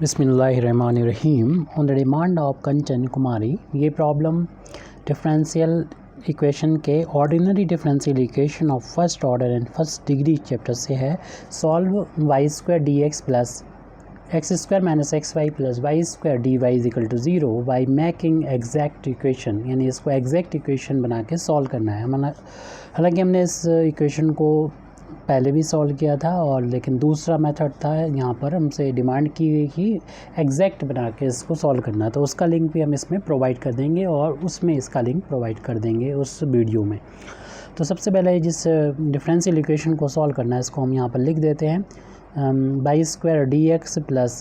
Bismillahirrahmanirrahim. On the demand of Kanchan Kumari, ये problem differential equation के ordinary differential equation of first order and first degree chapter से है. Solve y square D x plus x square minus x Y plus Y square D y is equal to zero by making exact equation, यानी इसको exact equation बना के solve करना है. हालांकि हमने इस इक्वेशन को पहले भी सॉल्व किया था और लेकिन दूसरा मेथड था, यहाँ पर हमसे डिमांड की गई कि एग्जैक्ट बना के इसको सॉल्व करना है. तो उसका लिंक भी हम इसमें प्रोवाइड कर देंगे और उसमें इसका लिंक प्रोवाइड कर देंगे उस वीडियो में. तो सबसे पहले जिस डिफरेंशियल इक्वेशन को सॉल्व करना है इसको हम यहाँ पर लिख देते हैं. Y square D x plus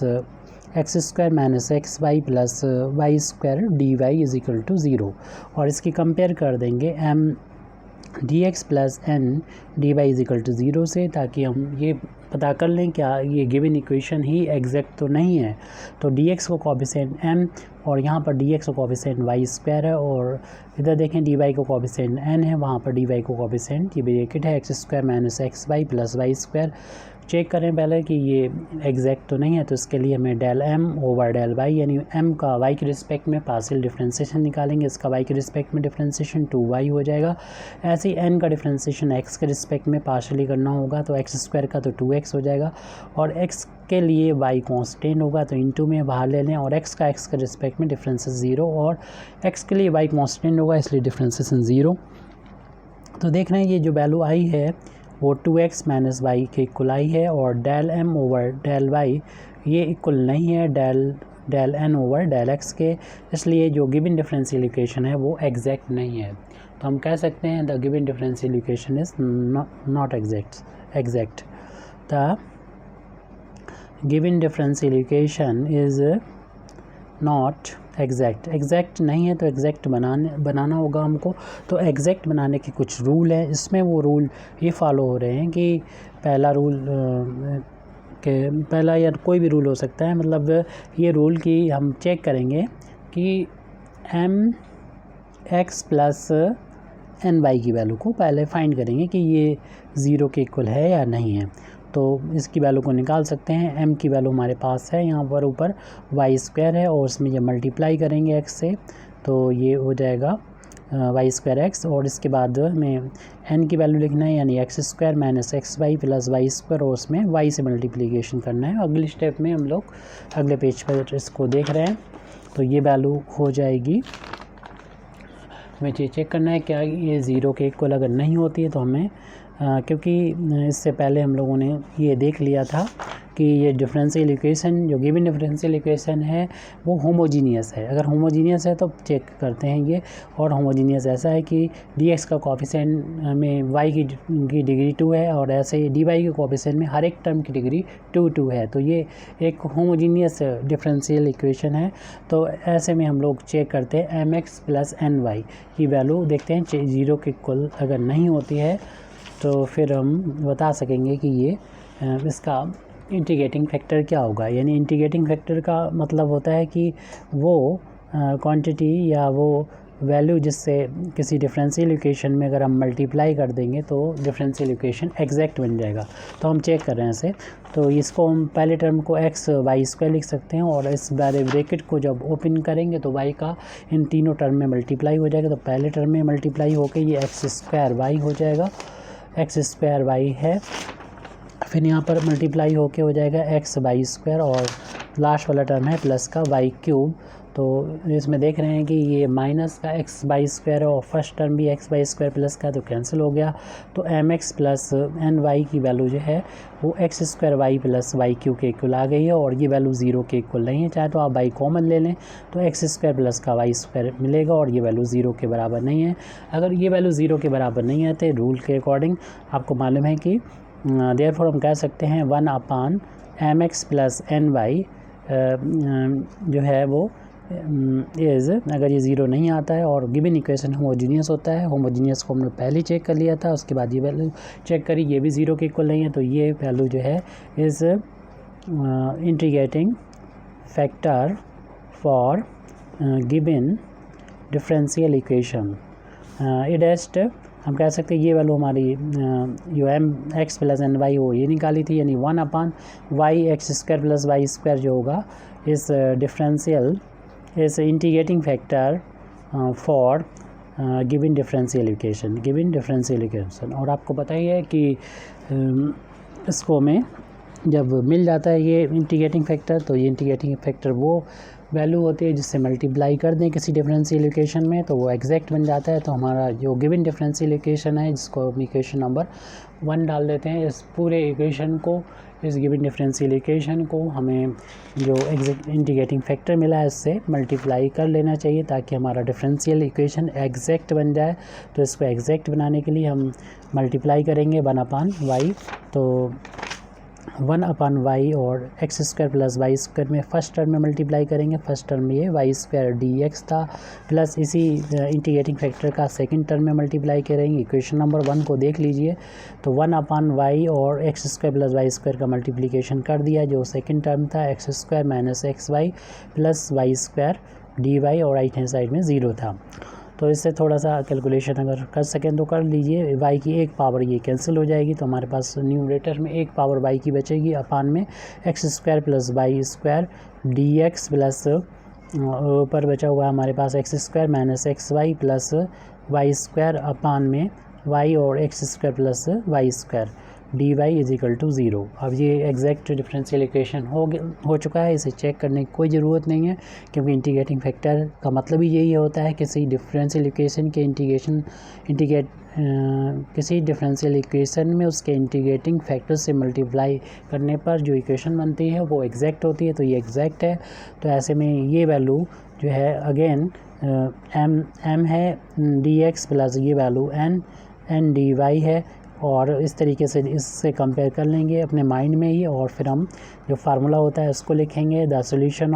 x square minus x Y plus Y square D y is equal to zero, और इसकी कंपेयर कर देंगे M d x plus N d y is equal to zero से, ताकि हम ये पता कर लें क्या ये गिवन इक्वेशन ही एग्जैक्ट तो नहीं है. तो डी एक्स को कोफिशिएंट एम और यहाँ पर डी एक्स को कोफिशिएंट वाई स्क्वायर है, और इधर देखें डी वाई को कोफिशिएंट एन है, वहाँ पर डी वाई को कोफिशिएंट ये ब्रैकेट है x square minus x Y plus Y square. Check करें पहले कि ये एग्जैक्ट तो नहीं है, तो इसके लिए हमें del M over del Y, यानी एम का वाई के रिस्पेक्ट में पार्शियल डिफ्रेंशिएशन निकालेंगे, इसका वाई के रिस्पेक्ट में डिफ्रेंशिएशन 2y हो जाएगा. ऐसे ही एन का डिफ्रेंशिएशन एक्स के रिस्पेक्ट में पार्शियली करना होगा, तो एक्स स्क्वायर का तो 2x हो जाएगा, और एक्स के लिए y कांस्टेंट होगा तो इनटू में बाहर ले लें, और एक्स का एक्स के रिस्पेक्ट में डिफरेंसेस ज़ीरो, और एक्स के लिए y कांस्टेंट होगा इसलिए डिफरेंशिएशन ज़ीरो. तो देख रहे हैं ये जो वैल्यू आई है वो 2x माइनस वाई के इक्वल आई है, और del M over del Y ये इक्वल नहीं है del N over del X के, इसलिए जो गिवन डिफरेंशियल इक्वेशन है वो एग्जैक्ट नहीं है. तो हम कह सकते हैं the given differential equation is not exact. The given differential equation is not exact नहीं है, तो एग्जैक्ट बनाना होगा हमको. तो एग्जैक्ट बनाने के कुछ रूल हैं, इसमें वो रूल ये फॉलो हो रहे हैं कि पहला रूल के पहला या कोई भी रूल हो सकता है, मतलब ये रूल कि हम चेक करेंगे कि M x plus N Y की वैल्यू को पहले फाइंड करेंगे कि ये ज़ीरो के इक्वल है या नहीं है. तो इसकी वैल्यू को निकाल सकते हैं. एम की वैल्यू हमारे पास है यहाँ पर ऊपर वाई स्क्वायर है, और उसमें जब मल्टीप्लाई करेंगे एक्स से तो ये हो जाएगा वाई स्क्वायर एक्स, और इसके बाद हमें एन की वैल्यू लिखना है, यानी X square minus x Y plus Y square, और उसमें वाई से मल्टीप्लिकेशन करना है. अगले स्टेप में हम लोग अगले पेज पर इसको देख रहे हैं. तो ये वैल्यू हो जाएगी, हमें चेक करना है क्या ये ज़ीरो के इक्वल अगर नहीं होती है तो हमें क्योंकि इससे पहले हम लोगों ने ये देख लिया था कि ये डिफरेंशियल इक्वेशन जो गिवन डिफरेंशियल इक्वेशन है वो होमोजीनियस है. अगर होमोजीनियस है तो चेक करते हैं ये, और होमोजीनियस ऐसा है कि dx का कोफिशिएंट में y की डिग्री 2 है, और ऐसे ही dy के कोफिशिएंट में हर एक टर्म की डिग्री 2 है. तो ये एक होमोजीनियस डिफरेंशियल इक्वेशन है. तो ऐसे में हम लोग चेक करते हैं M x plus N Y की वैल्यू देखते हैं ज़ीरो के इक्वल अगर नहीं होती है तो फिर हम बता सकेंगे कि ये इसका इंटीग्रेटिंग फैक्टर क्या होगा. यानी इंटीग्रेटिंग फैक्टर का मतलब होता है कि वो क्वांटिटी या वो वैल्यू जिससे किसी डिफरेंशियल इक्वेशन में अगर हम मल्टीप्लाई कर देंगे तो डिफरेंशियल इक्वेशन एग्जैक्ट बन जाएगा. तो हम चेक कर रहे हैं इसे. तो इसको हम पहले टर्म को एक्स वाई स्क्वायर लिख सकते हैं, और इस बारे ब्रैकेट को जब ओपन करेंगे तो वाई का इन तीनों टर्म में मल्टीप्लाई हो जाएगा. तो पहले टर्म में मल्टीप्लाई होकर ये एक्स स्क्वायर वाई हो जाएगा, एक्स स्क्वायर वाई है, फिर यहाँ पर मल्टीप्लाई होके हो जाएगा एक्स वाई स्क्वायर, और लास्ट वाला टर्म है प्लस का वाई क्यूब. तो इसमें देख रहे हैं कि ये माइनस का एक्स वाई स्क्वायर है, और फर्स्ट टर्म भी एक्स वाई स्क्वायर प्लस का तो कैंसिल हो गया. तो M x plus N Y की वैल्यू जो है वो X square Y plus Y cube के इक्वल आ गई है, और ये वैल्यू ज़ीरो के इक्वल नहीं है. चाहे तो आप वाई कॉमन ले लें तो एक्स स्क्वायर प्लस का वाई स्क्वायर मिलेगा, और ये वैल्यू ज़ीरो के बराबर नहीं है. अगर ये वैल्यू ज़ीरो के बराबर नहीं है तो रूल के अकॉर्डिंग आपको मालूम है कि देयरफॉर हम कह सकते हैं 1 अपान m x plus N y जो है वो इज़, अगर ये ज़ीरो नहीं आता है और गिवन इक्वेशन होमोजीनियस होता है, होमोजीनियस को हमने पहले चेक कर लिया था, उसके बाद ये वैल्यू चेक करी ये भी ज़ीरो के इक्वल नहीं है, तो ये वैल्यू जो है is integrating factor for given differential equation. It हम कह सकते हैं ये वैल्यू हमारी जो M x plus N Y हो ये निकाली थी, यानी 1/y X square plus Y square जो होगा इस डिफरेंशियल इस integrating factor for given differential equation. और आपको पता ही है कि इसको में जब मिल जाता है ये इंटीग्रेटिंग फैक्टर, तो ये इंटीग्रेटिंग फैक्टर वो वैल्यू होती है जिससे मल्टीप्लाई कर दें किसी डिफरेंशियल इक्वेशन में तो वो एग्जैक्ट बन जाता है। तो हमारा जो गिवन डिफरेंशियल इक्वेशन है जिसको हम इक्वेशन नंबर 1 डाल देते हैं, इस पूरे इक्वेशन को, इस गिवन डिफरेंशियल इक्वेशन को हमें जो एग्जैक्ट इंटीग्रेटिंग फैक्टर मिला है इससे मल्टीप्लाई कर लेना चाहिए ताकि हमारा डिफरेंशियल इक्वेशन एग्जैक्ट बन जाए। तो इसको एग्जैक्ट बनाने के लिए हम मल्टीप्लाई करेंगे 1/y, तो 1/y और x square plus Y square में फर्स्ट टर्म में मल्टीप्लाई करेंगे। फर्स्ट टर्म में ये वाई स्क्वायर डी एक्स था, प्लस इसी इंटीग्रेटिंग फैक्टर का सेकंड टर्म में मल्टीप्लाई करेंगे। इक्वेशन नंबर 1 को देख लीजिए, तो 1/y और x square plus Y square का मल्टीप्लिकेशन कर दिया, जो सेकंड टर्म था X square minus x Y plus Y square D Y और राइट हैंड साइड में 0 था। तो इससे थोड़ा सा कैलकुलेशन अगर कर सकें तो कर लीजिए। y की एक पावर ये कैंसिल हो जाएगी, तो हमारे पास न्यूमरेटर में एक पावर y की बचेगी, अपान में x square plus Y square D x plus ऊपर बचा हुआ है हमारे पास x square minus x Y plus Y square अपान में y और x square plus Y square D y is equal to 0। अब ये एग्जैक्ट डिफरेंशियल इक्वेशन हो चुका है, इसे चेक करने की कोई ज़रूरत नहीं है क्योंकि इंटीग्रेटिंग फैक्टर का मतलब ही यही होता है किसी डिफरेंशियल इक्वेशन के किसी डिफरेंशियल इक्वेशन में उसके इंटीग्रेटिंग फैक्टर से मल्टीप्लाई करने पर जो इक्वेशन बनती है वो एग्जैक्ट होती है। तो ये एग्जैक्ट है, तो ऐसे में ये वैल्यू जो है अगेन एम है डी एक्स प्लस ये वैल्यू एन डी वाई है, और इस तरीके से इससे कंपेयर कर लेंगे अपने माइंड में ही, और फिर हम जो फार्मूला होता है उसको लिखेंगे the solution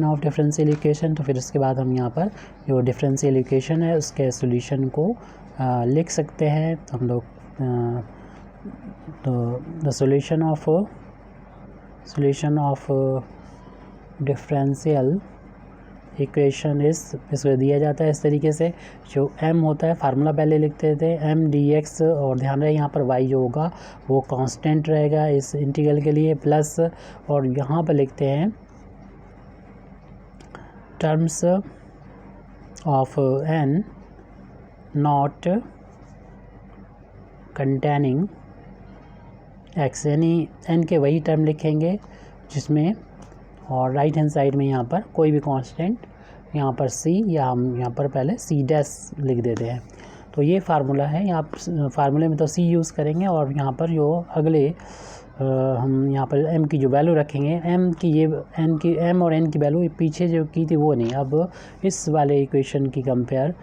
of differential equation. तो फिर उसके बाद हम यहाँ पर जो डिफरेंशियल इक्वेशन है उसके सॉल्यूशन को लिख सकते हैं हम लोग। तो the solution of differential equation इसमें दिया जाता है इस तरीके से, जो m होता है फार्मूला पहले लिखते थे एम डी एक्स, और ध्यान रहे यहाँ पर y जो होगा वो कांस्टेंट रहेगा इस इंटीग्रल के लिए, प्लस और यहाँ पर लिखते हैं terms of n not containing x, यानी n के वही टर्म लिखेंगे जिसमें, और राइट हैंड साइड में यहाँ पर कोई भी कांस्टेंट, यहाँ पर c या हम यहाँ पर पहले c डैश लिख देते हैं। तो ये फार्मूला है, यहाँ फार्मूले में तो c यूज़ करेंगे, और यहाँ पर जो अगले हम यहाँ पर m की जो वैल्यू रखेंगे, m की ये m और n की वैल्यू पीछे जो की थी वो नहीं, अब इस वाले इक्वेशन की कंपेयर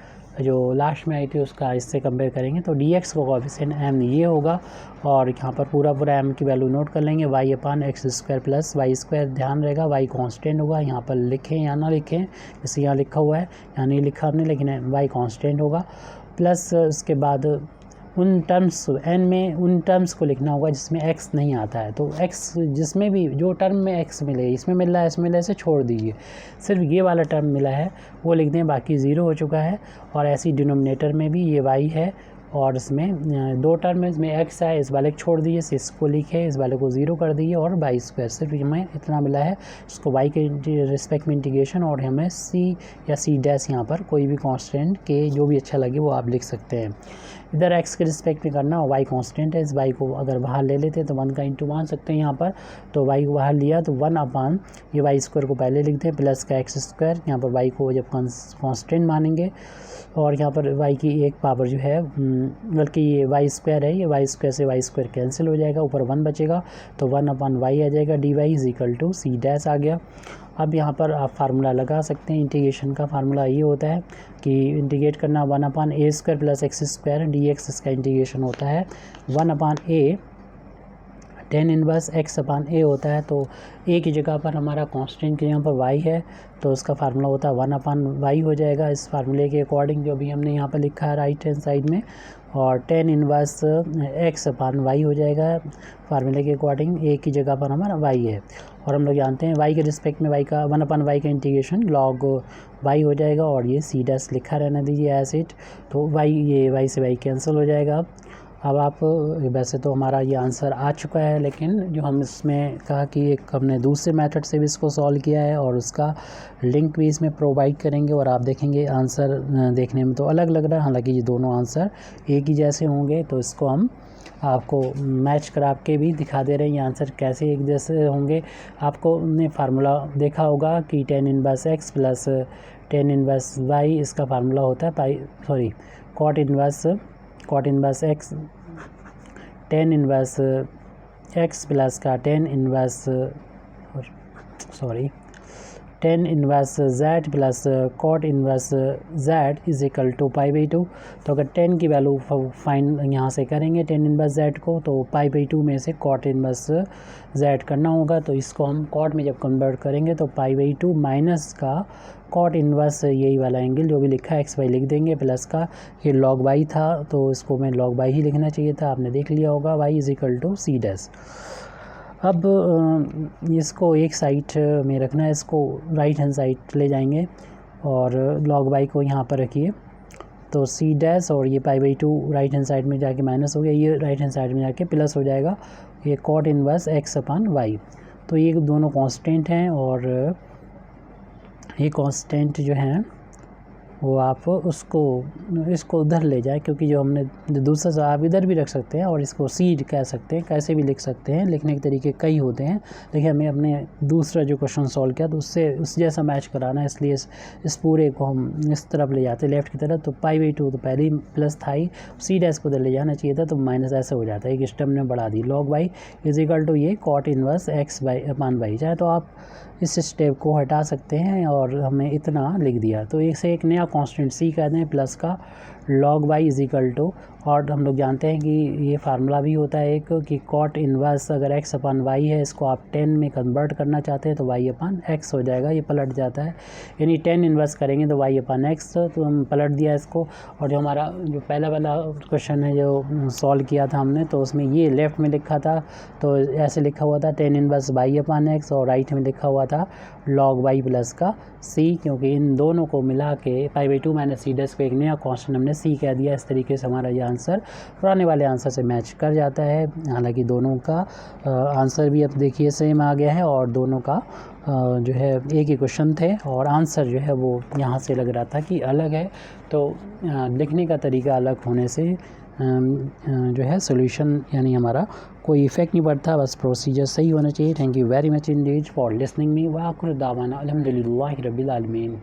जो लास्ट में आई थी उसका इससे कंपेयर करेंगे। तो dx का कोएफिशिएंट m ये होगा, और यहाँ पर पूरा m की वैल्यू नोट कर लेंगे y upon x square plus Y square. ध्यान रहेगा y कांस्टेंट होगा, यहाँ पर लिखें या ना लिखें, जैसे यहाँ लिखा हुआ है, यहाँ नहीं लिखा हमने लेकिन y कांस्टेंट होगा, प्लस उसके बाद उन टर्म्स n में उन टर्म्स को लिखना होगा जिसमें x नहीं आता है। तो x जिसमें भी जो टर्म में x मिले, इसमें मिल रहा है इसमें मिल रहा है, इसे छोड़ दीजिए, सिर्फ ये वाला टर्म मिला है वो लिख दें, बाकी 0 हो चुका है। और ऐसी डिनोमिनेटर में भी ये y है, और इसमें दो टर्म है, इसमें x है, इस वाले को छोड़ दीजिए, इसको लिखे, इस वाले को 0 कर दीजिए, और वाई स्क्वायर सिर्फ हमें इतना मिला है, इसको y के रिस्पेक्ट में इंटीग्रेशन, और हमें c या c डैश यहाँ पर कोई भी कांस्टेंट के जो भी अच्छा लगे वो आप लिख सकते हैं। इधर x के रिस्पेक्ट में करना, y कांस्टेंट है, इस y को अगर बाहर ले लेते तो 1 का इंटू मान सकते हैं यहाँ पर, तो y को बाहर लिया तो 1 अपान ये वाई स्क्वायर को पहले लिखते हैं प्लस का एक्स स्क्वायर, यहाँ पर y को जब कांस्टेंट मानेंगे, और यहाँ पर y की एक पावर जो है, बल्कि ये वाई स्क्वायर है, ये वाई स्क्वायर से वाई स्क्वायर कैंसिल हो जाएगा, ऊपर 1 बचेगा, तो 1 अपान वाई आ जाएगा, d y is equal to C dash आ गया। अब यहाँ पर आप फार्मूला लगा सकते हैं, इंटीग्रेशन का फार्मूला ये होता है कि इंटीग्रेट करना 1 upon a square plus x square D x, इसका इंटीग्रेशन होता है 1 upon a tan inverse x upon a होता है। तो a की जगह पर हमारा कांस्टेंट के यहाँ पर y है, तो उसका फार्मूला होता है 1 अपान y हो जाएगा। इस फार्मूले के अकॉर्डिंग जो भी हमने यहाँ पर लिखा है राइट हैंड साइड में, और ten inverse x upon Y हो जाएगा फार्मूले के अकॉर्डिंग। ए की जगह पर हमारा वाई है और हम लोग जानते हैं वाई के रिस्पेक्ट में वाई का 1/y का इंटीग्रेशन लॉग वाई हो जाएगा और ये सी डैश लिखा रहना दीजिए एज इट। तो वाई, ये वाई से वाई कैंसिल हो जाएगा। अब आप वैसे तो हमारा ये आंसर आ चुका है, लेकिन जो हम इसमें कहा कि एक हमने दूसरे मेथड से भी इसको सॉल्व किया है और उसका लिंक भी इसमें प्रोवाइड करेंगे और आप देखेंगे आंसर देखने में तो अलग लग रहा है, हालांकि ये दोनों आंसर एक ही जैसे होंगे। तो इसको हम आपको मैच करा के भी दिखा दे रहे हैं ये आंसर कैसे एक जैसे होंगे। आपको ने फार्मूला देखा होगा कि tan inverse x plus tan inverse y, इसका फार्मूला होता है cot inverse x, tan inverse x plus का tan inverse z plus cot inverse z is equal to π/2। तो अगर 10 की वैल्यू फाइंड यहाँ से करेंगे टेन इनवर्स जेड को, तो π/2 में से कॉट इनवर्स जेड करना होगा। तो इसको हम कॉट में जब कन्वर्ट करेंगे तो π/2 माइनस का कॉट इनवर्स यही वाला एंगल जो भी लिखा है XY लिख देंगे, प्लस का ये लॉग वाई था तो इसको मैं लॉग वाई ही लिखना चाहिए था, आपने देख लिया होगा, y is equal to C dash. अब इसको एक साइड में रखना है, इसको राइट हैंड साइड ले जाएंगे और लॉग वाई को यहाँ पर रखिए। तो सी डैश और ये π/2 राइट हैंड साइड में जाके माइनस हो गया, ये राइट हैंड साइड में जाके प्लस हो जाएगा, ये cot inverse x upon Y. तो ये दोनों कांस्टेंट हैं और ये कांस्टेंट जो हैं वो आप इसको उधर ले जाए, क्योंकि जो हमने दूसरा सा आप इधर भी रख सकते हैं और इसको सीड कह सकते हैं, कैसे भी लिख सकते हैं, लिखने के तरीके कई होते हैं। देखिए हमें अपने दूसरा जो क्वेश्चन सॉल्व किया तो उससे उस जैसा मैच कराना है, इसलिए इस पूरे को हम इस तरफ ले जाते हैं लेफ्ट की तरफ। तो π/2 तो पहले ही प्लस था ही, सी डैश को उधर ले जाना चाहिए था, तो माइनस ऐसे हो जाता है, एक स्टेप ने बढ़ा दी। Log Y is equal to ये cot inverse x upon y, चाहे तो आप इस स्टेप को हटा सकते हैं और हमें इतना लिख दिया। तो इसे एक नया कांस्टेंट सी कह दें प्लस का log Y is equal to, और हम लोग जानते हैं कि ये फार्मूला भी होता है एक कि कॉट इनवर्स अगर एक्स अपान वाई है, इसको आप 10 में कन्वर्ट करना चाहते हैं तो वाई अपान एक्स हो जाएगा, ये पलट जाता है, यानी 10 इनवर्स करेंगे तो वाई अपान एक्स। तो हम पलट दिया इसको, और जो हमारा जो पहला वाला क्वेश्चन है जो सॉल्व किया था हमने, तो उसमें ये लेफ़्ट में लिखा था तो ऐसे लिखा हुआ था 10 इनवर्स वाई अपान एक्स, और राइट में लिखा हुआ था लॉग वाई प्लस का सी, क्योंकि इन दोनों को मिला के π/2 माइनस सी डैश को एक नया कांस्टेंट हमने सी कह दिया। इस तरीके से हमारा ये आंसर पुराने वाले आंसर से मैच कर जाता है। हालांकि दोनों का आंसर भी अब देखिए सेम आ गया है और दोनों का जो है एक ही क्वेश्चन थे और आंसर जो है वो यहाँ से लग रहा था कि अलग है। तो लिखने का तरीका अलग होने से जो है सॉल्यूशन यानी हमारा कोई इफ़ेक्ट नहीं पड़ता, बस प्रोसीजर सही होना चाहिए। Thank you very much Indeed for listening me. व आखिर दावाना अल्हम्दुलिल्लाहि रब्बिल आलमीन।